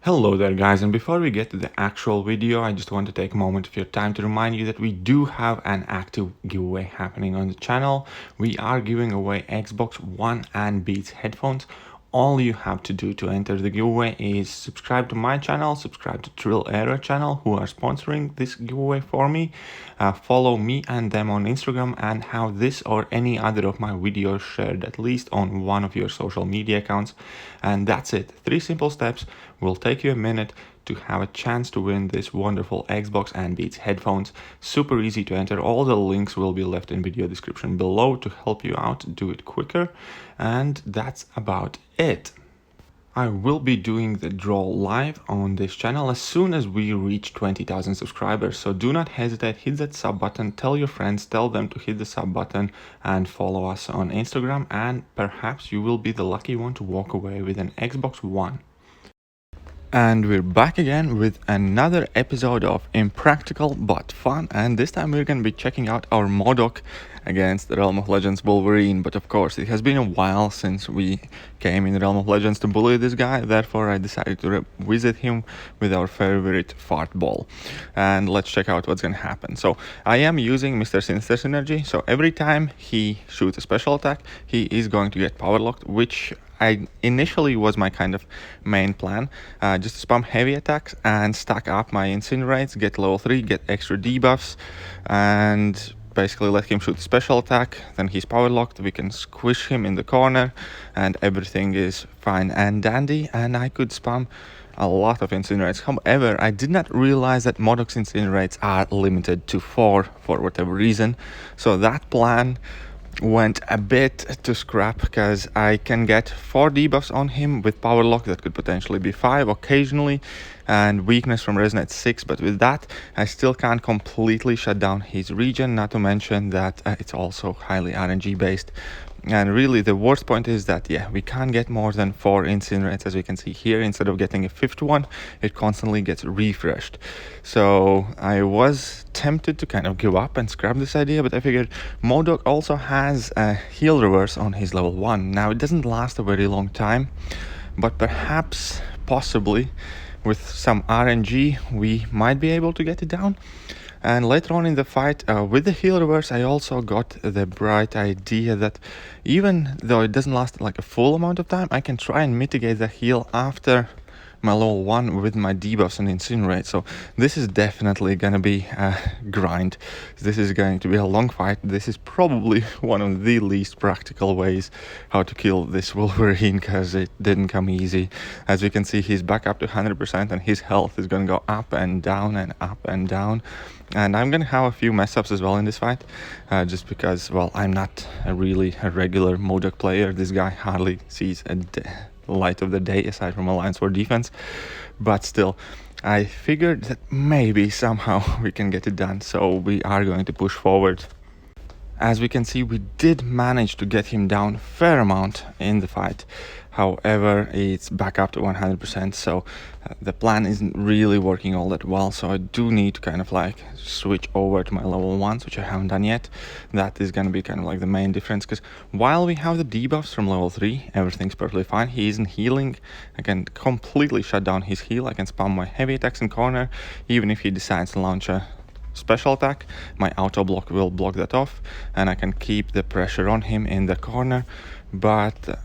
Hello there guys, and before we get to the actual video, I just want to take a moment of your time to remind you that we do have an active giveaway happening on the channel. We are giving away Xbox One and Beats headphones. All you have to do to enter the giveaway is subscribe to my channel, subscribe to Trill Era channel, who are sponsoring this giveaway for me, follow me and them on Instagram, and have this or any other of my videos shared at least on one of your social media accounts. And that's it. 3 simple steps will take you a minute to have a chance to win this wonderful Xbox and Beats headphones. Super easy to enter. All the links will be left in video description below to help you out do it quicker. And that's about it. I will be doing the draw live on this channel as soon as we reach 20,000 subscribers, so do not hesitate, hit that sub button, tell your friends, tell them to hit the sub button and follow us on Instagram, and perhaps you will be the lucky one to walk away with an Xbox One. And we're back again with another episode of Impractical but Fun, and this time we're going to be checking out our Modok against the Realm of Legends ROLverine. But of course it has been a while since we came in Realm of Legends to bully this guy, therefore I decided to visit him with our favorite fart ball. And let's check out what's going to happen. So I am using Mr. Sinister Synergy, so every time he shoots a special attack he is going to get power locked, which I initially was my kind of main plan, just to spam heavy attacks and stack up my incinerates, get level 3, get extra debuffs, and basically let him shoot a special attack. Then he's power locked, we can squish him in the corner and everything is fine and dandy, and I could spam a lot of incinerates. However, I did not realize that Modok's incinerates are limited to 4 for whatever reason, so that plan went a bit to scrap, because I can get 4 debuffs on him with power lock, that could potentially be 5 occasionally, and weakness from resonate 6, but with that I still can't completely shut down his regen, not to mention that it's also highly RNG based. And really the worst point is that we can't get more than 4 incinerates, as we can see here. Instead of getting a 5th one, it constantly gets refreshed. So I was tempted to kind of give up and scrap this idea, but I figured Modok also has a heal reverse on his level 1. Now it doesn't last a very long time, but perhaps, possibly, with some RNG we might be able to get it down. And later on in the fight, with the heal reverse, I also got the bright idea that even though it doesn't last like a full amount of time, I can try and mitigate the heal after my level 1 with my debuffs and incinerate. So this is definitely gonna be a grind. This is going to be a long fight. This is probably one of the least practical ways how to kill this ROLverine, because it didn't come easy. As you can see, he's back up to 100% and his health is gonna go up and down and up and down. And I'm gonna have a few mess ups as well in this fight, just because, well, I'm not a regular Modok player. This guy hardly sees a light of the day aside from Alliance War defense, but still I figured that maybe somehow we can get it done, so we are going to push forward. As we can see, we did manage to get him down a fair amount in the fight. However, it's back up to 100%, so the plan isn't really working all that well. So I do need to kind of like switch over to my level 1s, which I haven't done yet. That is going to be kind of like the main difference, because while we have the debuffs from level 3, everything's perfectly fine. He isn't healing. I can completely shut down his heal. I can spam my heavy attacks in corner. Even if he decides to launch a special attack, my auto block will block that off, and I can keep the pressure on him in the corner. But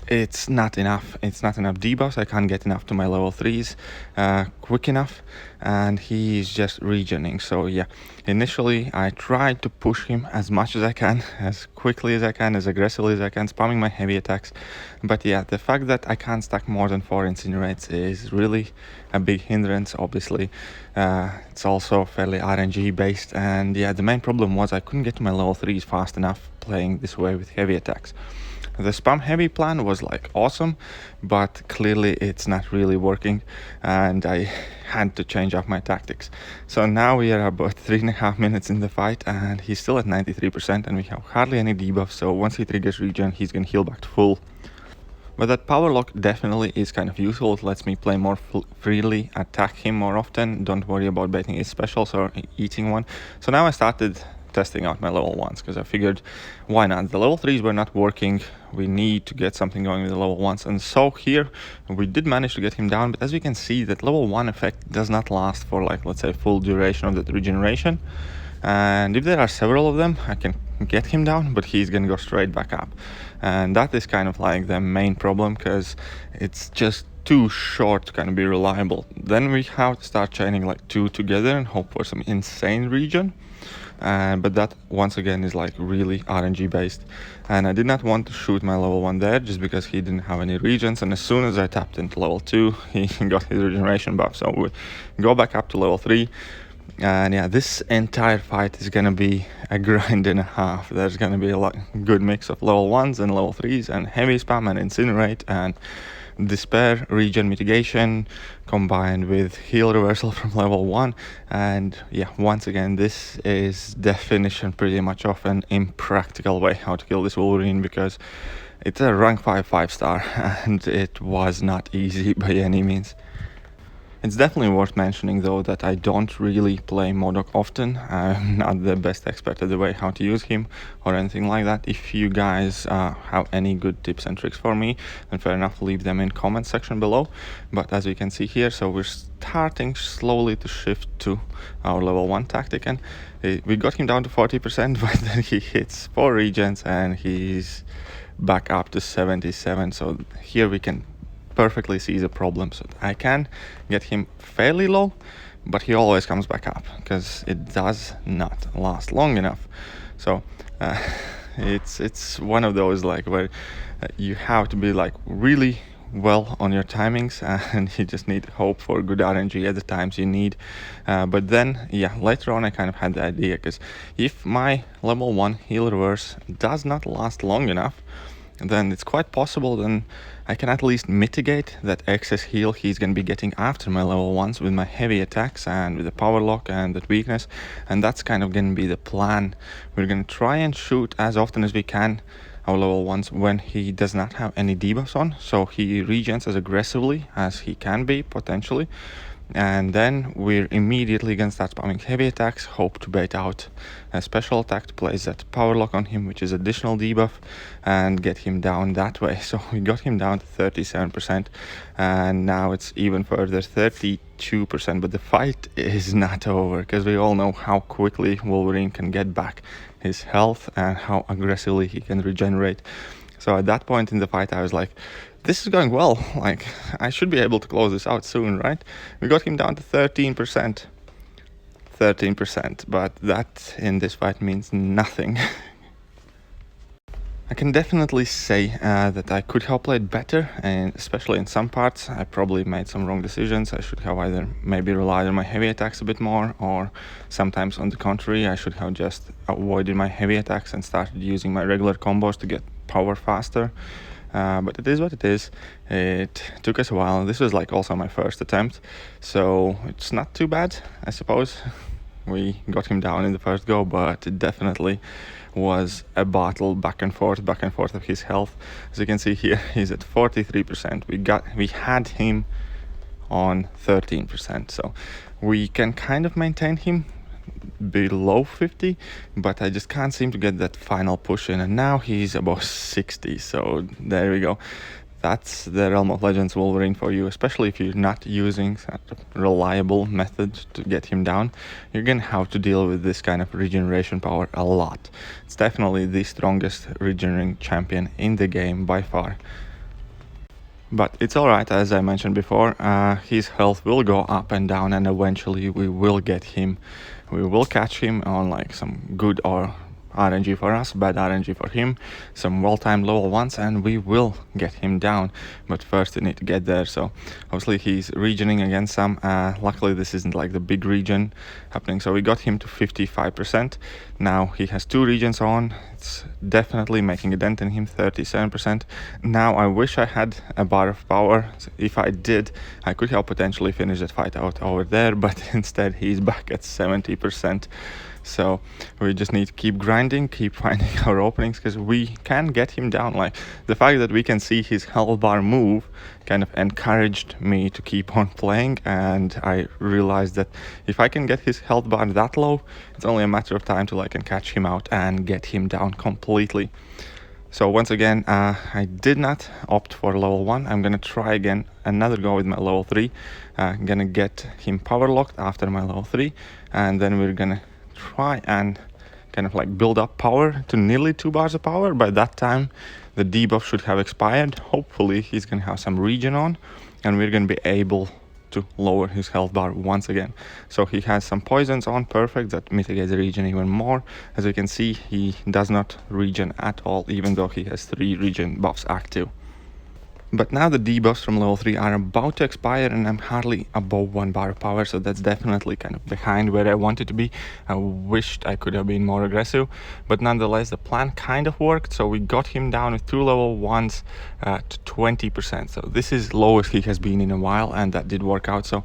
it's not enough. It's not enough debuffs. I can't get enough to my level 3s quick enough, and he's just regening. So yeah, initially I tried to push him as much as I can, as quickly as I can, as aggressively as I can, spamming my heavy attacks. But yeah, the fact that I can't stack more than 4 incinerates is really a big hindrance. Obviously it's also fairly RNG based, and yeah, the main problem was I couldn't get to my level 3s fast enough playing this way with heavy attacks. The spam heavy plan was like awesome, but clearly it's not really working, and I had to change up my tactics. So now we are about 3.5 minutes in the fight, and he's still at 93%, and we have hardly any debuffs. So once he triggers regen, he's gonna heal back to full. But that power lock definitely is kind of useful. It lets me play more freely, attack him more often, don't worry about baiting his specials or eating one. So now I started testing out my level 1s, because I figured, why not? The level 3s were not working. We need to get something going with the level 1s. And so here we did manage to get him down, but as we can see, that level 1 effect does not last for, like, let's say full duration of the regeneration. And if there are several of them, I can get him down, but he's gonna go straight back up. And that is kind of like the main problem, because it's just too short to kind of be reliable. Then we have to start chaining like 2 together and hope for some insane regen. But that once again is like really RNG based, and I did not want to shoot my level 1 there just because he didn't have any regens, and as soon as I tapped into level 2 he got his regeneration buff. So we go back up to level 3, and yeah, this entire fight is gonna be a grind and a half. There's gonna be a lot good mix of level 1s and level 3s and heavy spam and incinerate and despair regen mitigation combined with heal reversal from level 1. And yeah, once again, this is definition pretty much of an impractical way how to kill this Wolverine, because it's a rank 5 5-star and it was not easy by any means. It's definitely worth mentioning though that I don't really play Modok often. I'm not the best expert at the way how to use him or anything like that. If you guys have any good tips and tricks for me, then fair enough, leave them in comment section below. But as we can see here, so we're starting slowly to shift to our level 1 tactic, and we got him down to 40%, but then he hits 4 regens and he's back up to 77. So here we can perfectly see the problem. So I can get him fairly low, but he always comes back up because it does not last long enough. So it's one of those like where you have to be like really well on your timings, and you just need hope for good RNG at the times you need. But then yeah, later on I kind of had the idea, because if my level 1 heal reverse does not last long enough, then it's quite possible then I can at least mitigate that excess heal he's going to be getting after my level 1s with my heavy attacks and with the power lock and that weakness. And that's kind of going to be the plan. We're going to try and shoot as often as we can our level 1s when he does not have any debuffs on, so he regens as aggressively as he can be potentially. And then we're immediately gonna start spamming heavy attacks, hope to bait out a special attack to place that power lock on him, which is additional debuff, and get him down that way. So we got him down to 37%, and now it's even further 32%. But the fight is not over, because we all know how quickly Wolverine can get back his health and how aggressively he can regenerate. So at that point in the fight I was like, this is going well, like I should be able to close this out soon, right? We got him down to 13%, but that in this fight means nothing. I can definitely say that I could have played better, and especially in some parts I probably made some wrong decisions. I should have either maybe relied on my heavy attacks a bit more, or sometimes on the contrary I should have just avoided my heavy attacks and started using my regular combos to get power faster. But it is what it is. It took us a while. This was like also my first attempt, so it's not too bad, I suppose. We got him down in the first go, but it definitely was a battle back and forth of his health. As you can see here, he's at 43%. We had him on 13%, so we can kind of maintain him below 50, but I just can't seem to get that final push in, and now he's above 60. So there we go. That's the Realm of Legends Wolverine for you, especially if you're not using a reliable method to get him down. You're gonna have to deal with this kind of regeneration power a lot. It's definitely the strongest regenerating champion in the game by far. But it's alright, as I mentioned before, his health will go up and down, and eventually we will get him. We will catch him on like some good or RNG for us, bad RNG for him, some well-timed level 1s, and we will get him down. But first we need to get there. So obviously he's regening against some. Luckily this isn't like the big regen happening, so we got him to 55%. Now he has 2 regens on. It's definitely making a dent in him, 37%. Now I wish I had a bar of power. If I did, I could have potentially finished that fight out over there, but instead he's back at 70%. So we just need to keep grinding, keep finding our openings, because we can get him down. Like, the fact that we can see his health bar move kind of encouraged me to keep on playing, and I realized that if I can get his health bar that low, it's only a matter of time till I can catch him out and get him down completely. So once again, I did not opt for level 1. I'm gonna try again another go with my level 3. I'm gonna get him power locked after my level 3, and then we're gonna try and kind of like build up power to nearly 2 bars of power. By that time the debuff should have expired. Hopefully he's gonna have some regen on, and we're gonna be able to lower his health bar once again. So he has some poisons on, perfect, that mitigates the regen even more. As you can see, he does not regen at all, even though he has 3 regen buffs active. But now the debuffs from level 3 are about to expire, and I'm hardly above 1 bar of power, so that's definitely kind of behind where I wanted to be. I wished I could have been more aggressive, but nonetheless the plan kind of worked. So we got him down with 2 level 1s to 20%. So this is lowest he has been in a while, and that did work out. So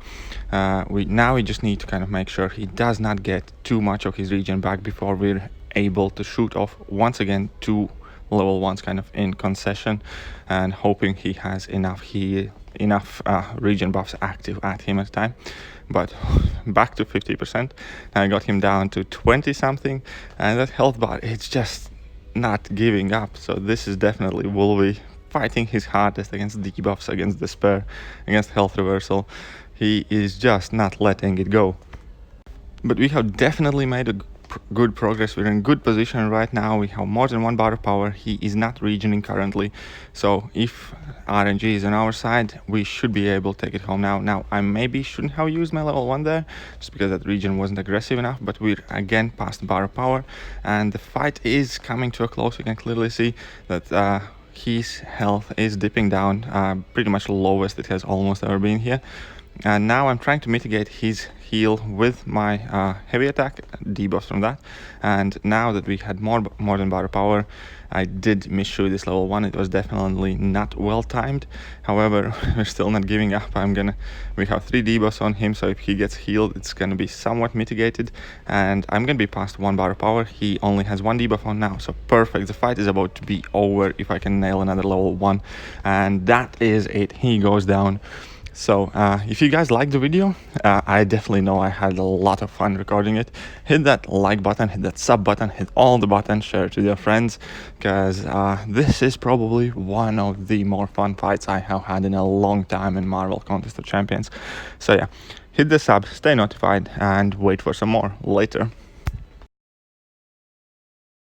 we just need to kind of make sure he does not get too much of his regen back before we're able to shoot off once again 2 level 1s kind of in concession, and hoping he has enough regen buffs active at him at the time. But back to 50%. I got him down to 20 something, and that health bar, it's just not giving up. So this is definitely Wolvie fighting his hardest against debuffs, against despair, against health reversal. He is just not letting it go. But we have definitely made a good progress. We're in good position right now. We have more than 1 bar of power. He is not regening currently, so if RNG is on our side, we should be able to take it home now. I maybe shouldn't have used my level 1 there, just because that regen wasn't aggressive enough, but we're again past the bar of power, and the fight is coming to a close. You can clearly see that his health is dipping down, pretty much the lowest it has almost ever been here. And now I'm trying to mitigate his heal with my heavy attack debuffs from that. And now that we had more than bar power, I did misshoot this level 1. It was definitely not well timed. However, we're still not giving up. We have 3 debuffs on him, so if he gets healed, it's gonna be somewhat mitigated. And I'm gonna be past 1 bar of power. He only has 1 debuff on now, so perfect. The fight is about to be over if I can nail another level 1. And that is it. He goes down. So if you guys liked the video, I definitely know I had a lot of fun recording it. Hit that like button, hit that sub button, hit all the buttons, share it with your friends, because this is probably one of the more fun fights I have had in a long time in Marvel Contest of Champions. So yeah, hit the sub, stay notified, and wait for some more later.